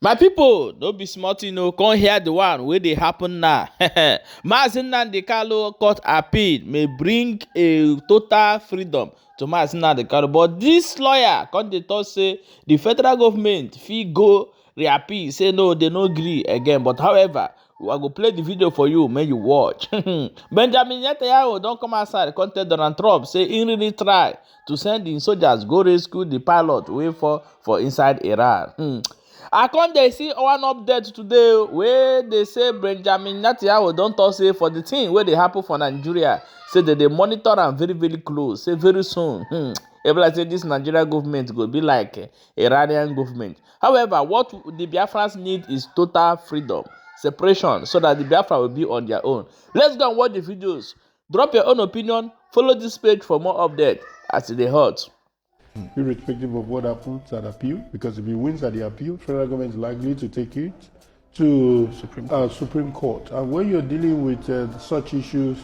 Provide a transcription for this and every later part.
My people, no be smart, come hear the one where they happen now. Mazi Nnamdi Kanu court appeal may bring a total freedom to Mazi Nnamdi Kanu, but this lawyer come dey talk say the federal government fit go reappeal, say no, they no gree again. But however, I go play the video for you, make you watch. Benjamin Netanyahu don come outside, come tell Donald Trump say he really try to send in soldiers go rescue the pilot wey fall for inside Iran. I come dey see one update today wey dey say Benjamin Netanyahu don talk say for the thing wey dey happen for Nigeria, say they dey monitor am very very close, say very soon e be like say this Nigeria government go be like Iranian government. However, what the Biafrans need is total freedom, separation, so that the Biafra will be on their own. Let's go and watch the videos. Drop your own opinion. Follow this page for more updates as e dey hot. Irrespective of what happens at appeal, because if he wins at the appeal, federal government is likely to take it to Supreme Court. And when you're dealing with such issues,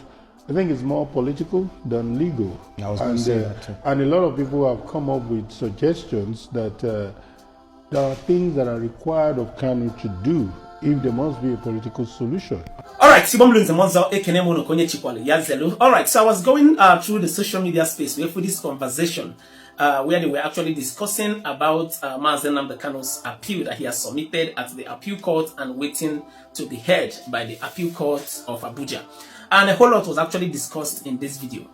I think it's more political than legal. I was going to say that too. And a lot of people have come up with suggestions that there are things that are required of Kanu to do if there must be a political solution. Alright, all right, so I was going through the social media space where for this conversation where they were actually discussing about Mazi Nnamdi Kanu's appeal that he has submitted at the appeal court and waiting to be heard by the appeal court of Abuja. And a whole lot was actually discussed in this video.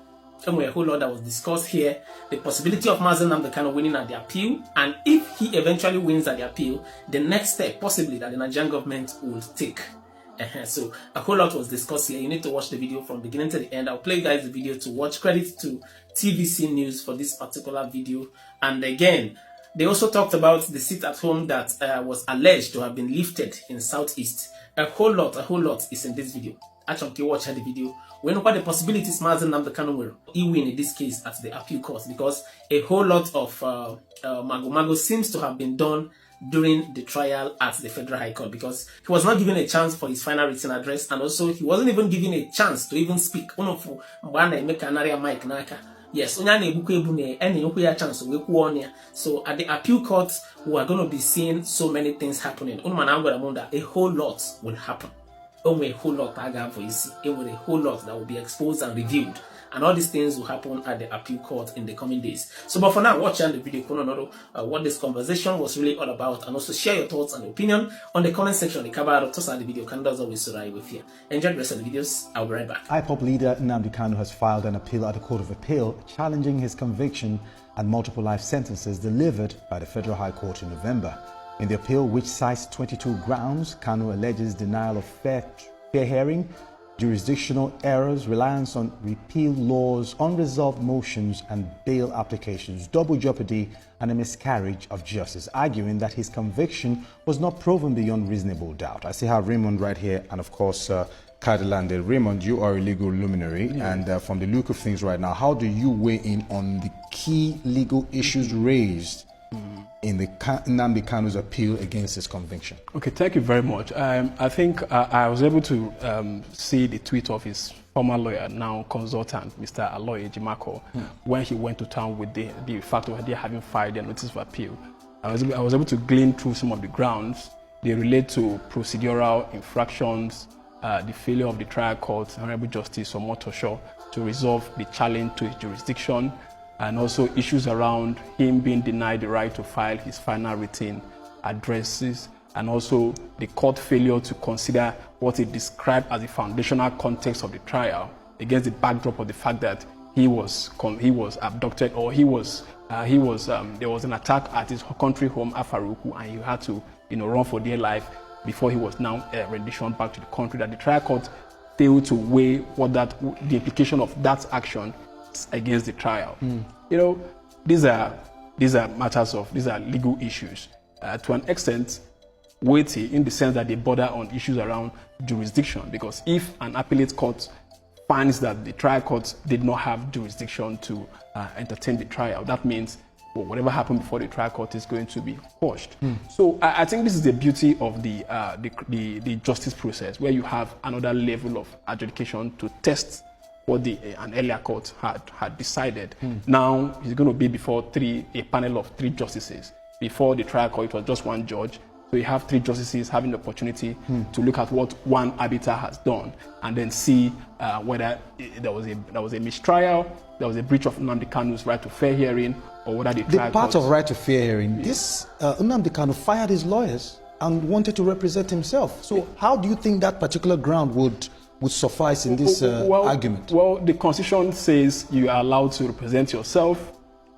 A whole lot that was discussed here, the possibility of Mazi Nnamdi Kanu winning at the appeal, and if he eventually wins at the appeal, the next step possibly that the Nigerian government will take. So a whole lot was discussed here. You need to watch the video from beginning to the end. I'll play you guys the video to watch. Credit to TVC News for this particular video. And again, they also talked about the sit at home that was alleged to have been lifted in Southeast. A whole lot is in this video. Actually, watch the video. We know what the possibilities Mazi Nnamdi Kanu will win in this case at the appeal court, because a whole lot of mago seems to have been done during the trial at the Federal High Court, because he was not given a chance for his final written address, and also he wasn't even given a chance to even speak. Yes, so at the appeal court, we are going to be seeing so many things happening. A whole lot will happen. A whole lot a whole lot that will be exposed and revealed, and all these things will happen at the appeal court in the coming days. So but for now, watch the video, what this conversation was really all about, and also share your thoughts and opinion on the comment section. The cover of the video can always with here. Enjoy the rest of the videos. I'll be right back. IPOP leader Nnamdi Kanu has filed an appeal at the Court of Appeal challenging his conviction and multiple life sentences delivered by the Federal High Court in November. In the appeal, which cites 22 grounds, Kanu alleges denial of fair hearing, jurisdictional errors, reliance on repeal laws, unresolved motions and bail applications, double jeopardy, and a miscarriage of justice, arguing that his conviction was not proven beyond reasonable doubt. I see how Raymond right here, and of course, Kadilande. Raymond, you are a legal luminary, and from the look of things right now, how do you weigh in on the key legal issues raised in the Nnamdi Kanu's appeal against his conviction? Okay, thank you very much. I think I was able to see the tweet of his former lawyer, now consultant, Mr. Aloy Ejimako, when he went to town with the fact of they having filed their notice of appeal. I was able to glean through some of the grounds. They relate to procedural infractions, the failure of the trial court, Honorable Justice Omotosho, to resolve the challenge to his jurisdiction, and also issues around him being denied the right to file his final written addresses, and also the court failure to consider what it described as the foundational context of the trial against the backdrop of the fact that he was abducted, or there was an attack at his country home, Afaruku, and he had to run for dear life before he was now renditioned back to the country. That the trial court failed to weigh the implication of that action against the trial. These are legal issues to an extent weighty, in the sense that they border on issues around jurisdiction, because if an appellate court finds that the trial court did not have jurisdiction to entertain the trial, that means whatever happened before the trial court is going to be quashed. So I think this is the beauty of the justice process, where you have another level of adjudication to test what an earlier court had decided. Now it's going to be before a panel of 3 justices. Before the trial court, it was just 1 judge. So you have 3 justices having the opportunity to look at what one arbiter has done and then see whether there was a mistrial, there was a breach of Nnamdi Kanu's right to fair hearing, or whether the trial part court... of right to fair hearing, this Nnamdi Kanu fired his lawyers and wanted to represent himself. So how do you think that particular ground would suffice in this argument? Well, the Constitution says you are allowed to represent yourself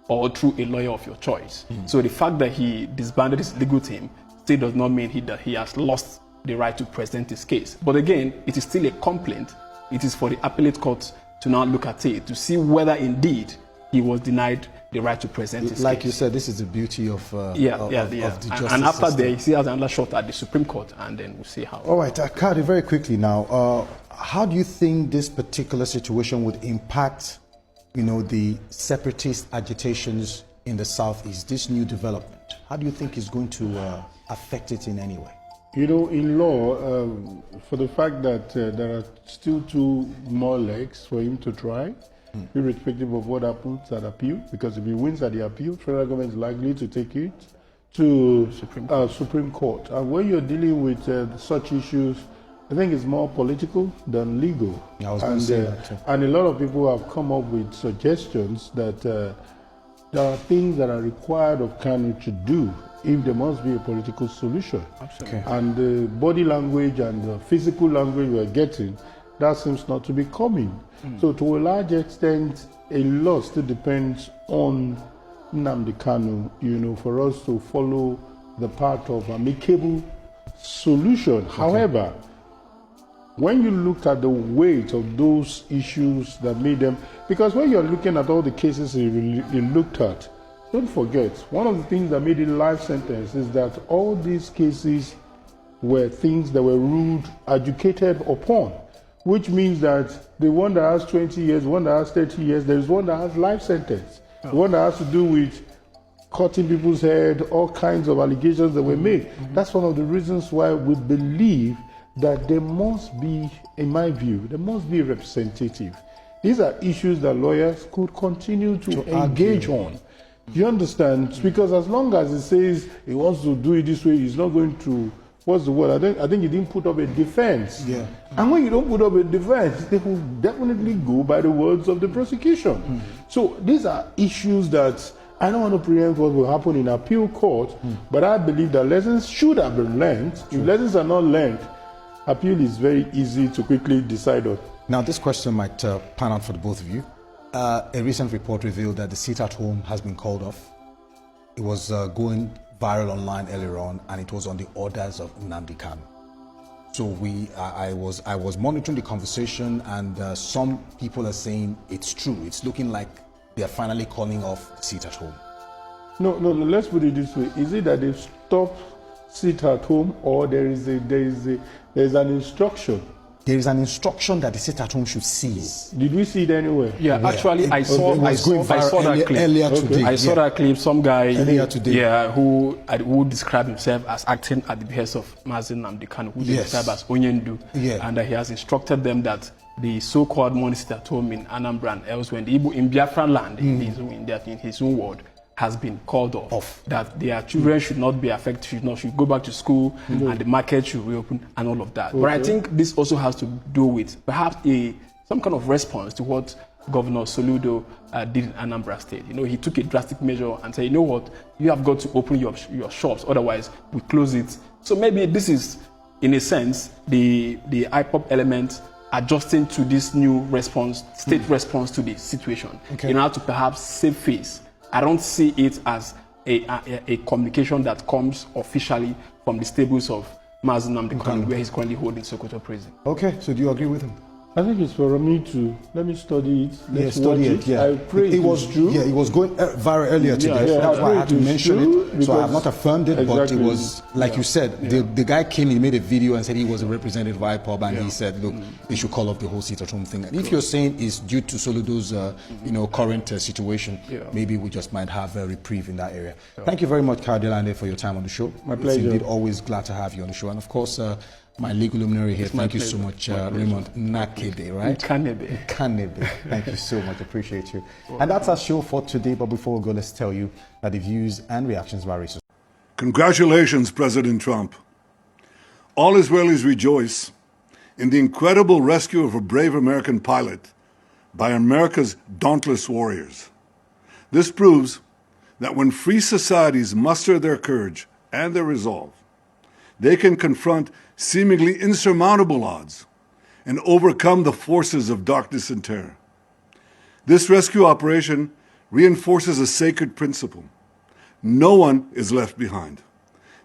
or through a lawyer of your choice. So the fact that he disbanded his legal team still does not mean that he has lost the right to present his case. But again, it is still a complaint. It is for the appellate court to now look at it to see whether indeed he was denied the right to present his case. Like you said, this is the beauty of the justice and after system. that, he has another shot at the Supreme Court, and then we'll see how. All right, Kadi, very quickly now, how do you think this particular situation would impact, the separatist agitations in the Southeast, this new development? How do you think it's going to affect it in any way? In law, for the fact that there are still 2 more legs for him to try, irrespective of what happens at appeal, because if he wins at the appeal, federal government is likely to take it to Supreme Court. And when you're dealing with such issues, I think it's more political than legal. I was going to say that too. And a lot of people have come up with suggestions that there are things that are required of Kanu to do if there must be a political solution. Absolutely. Okay. And the body language and the physical language we're getting, that seems not to be coming. So to a large extent, a lot still depends on Nnamdi Kanu, for us to follow the path of amicable solution. Okay. However, when you looked at the weight of those issues that made them, because when you're looking at all the cases he looked at, don't forget, one of the things that made it life sentence is that all these cases were things that were ruled adjudicated upon, which means that the one that has 20 years, the one that has 30 years, there is one that has life sentence. The one that has to do with cutting people's head, all kinds of allegations that were made. That's one of the reasons why we believe that there must be, in my view, there must be a representative. These are issues that lawyers could continue to engage on. You understand? Because as long as he says he wants to do it this way, he's not going to, what's the word? I think he didn't put up a defense. Yeah. And when you don't put up a defense, they will definitely go by the words of the prosecution. So these are issues that I don't want to preempt what will happen in appeal court, but I believe that lessons should have been learned. If lessons are not learned, appeal is very easy to quickly decide on. Now, this question might pan out for the both of you. A recent report revealed that the seat at home has been called off. It was going viral online earlier on, and it was on the orders of Nnamdi Kanu. So I was monitoring the conversation, and some people are saying it's true. It's looking like they are finally calling off the seat at home. No, let's put it this way. Is it that they've stopped sit at home, or there is an instruction? There is an instruction that the sit at home should cease. Did we see it anywhere? Yeah, actually, I saw that clip earlier today. I saw that clip. Some guy, earlier today, who described himself as acting at the behest of Mazi Nnamdi Kanu, who they describe as Onyendu, and he has instructed them that the so-called money sit at home in Anambra and elsewhere in Biafra land, in his own word, has been called off. That their children should not be affected, should go back to school, and the market should reopen, and all of that. Okay. But I think this also has to do with perhaps some kind of response to what Governor Soludo did in Anambra State. He took a drastic measure and said, you know what, you have got to open your shops, otherwise we close it. So maybe this is, in a sense, the IPOP element adjusting to this new response, state response to the situation, in order to perhaps save face. I don't see it as a communication that comes officially from the stables of Mazi Nnamdi Kanu, where he's currently holding Sokoto prison. Okay, so do you agree with him? I think it's for me to let me study it. Let's study it. Yeah, I pray it was true. Yeah, it was going viral earlier today. So that's why I had to mention it. So I have not affirmed it, but it was like you said. The guy came, he made a video and said he was a representative of IPOB, and he said, look, they should call off the whole seat at home thing. And if you're saying it's due to Soludo's, current situation, maybe we just might have a reprieve in that area. Thank you very much, Kardilande, for your time on the show. My pleasure. It's indeed always glad to have you on the show, and of course. My legal luminary here, thank you so much, Raymond Nakebe, right? Kanebe. Thank you so much, appreciate you. And that's our show for today, but before we go, let's tell you that the views and reactions of our resources Congratulations, President Trump. All Israelis rejoice in the incredible rescue of a brave American pilot by America's dauntless warriors. This proves that when free societies muster their courage and their resolve, they can confront seemingly insurmountable odds and overcome the forces of darkness and terror. This rescue operation reinforces a sacred principle. No one is left behind.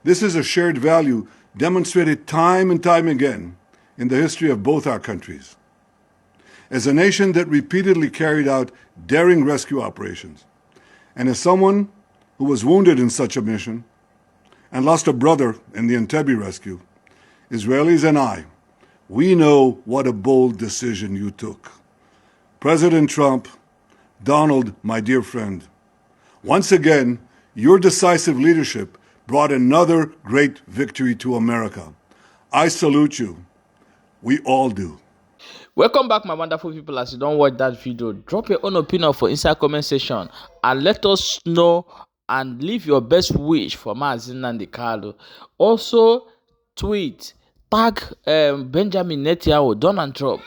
This is a shared value demonstrated time and time again in the history of both our countries. As a nation that repeatedly carried out daring rescue operations, and as someone who was wounded in such a mission and lost a brother in the Entebbe rescue, Israelis and I, we know what a bold decision you took. President Trump, Donald, my dear friend, once again, your decisive leadership brought another great victory to America. I salute you. We all do. Welcome back, my wonderful people. As you don't watch that video, drop your own opinion for inside comment section and let us know and leave your best wish for Mazi Nnamdi Kanu. Also tweet, tag Benjamin Netanyahu, Donald Trump.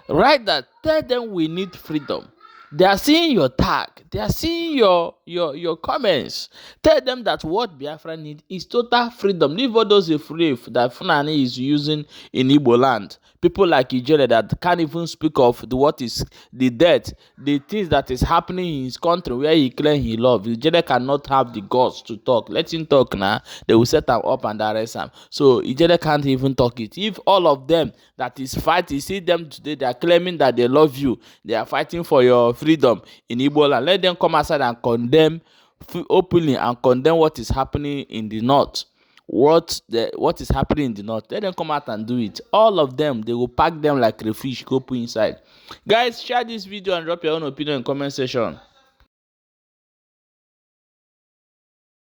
Write that, tell them we need freedom. They are seeing your tag. They are seeing your comments. Tell them that what Biafra need is total freedom. Leave all those afraid that Fulani is using in Igbo land. People like Ijele that can't even speak of what is the death, the things that is happening in his country where he claims he loves. Ijele cannot have the guts to talk. Let him talk now. They will set him up and arrest him. So Ijele can't even talk it. If all of them that is fighting, see them today, they are claiming that they love you. They are fighting for your freedom in Igbo land. Let them come outside and condemn openly and condemn what is happening in the north. What is happening in the north. Let them come out and do it. All of them, they will pack them like a fish, go put inside. Guys, share this video and drop your own opinion in comment section.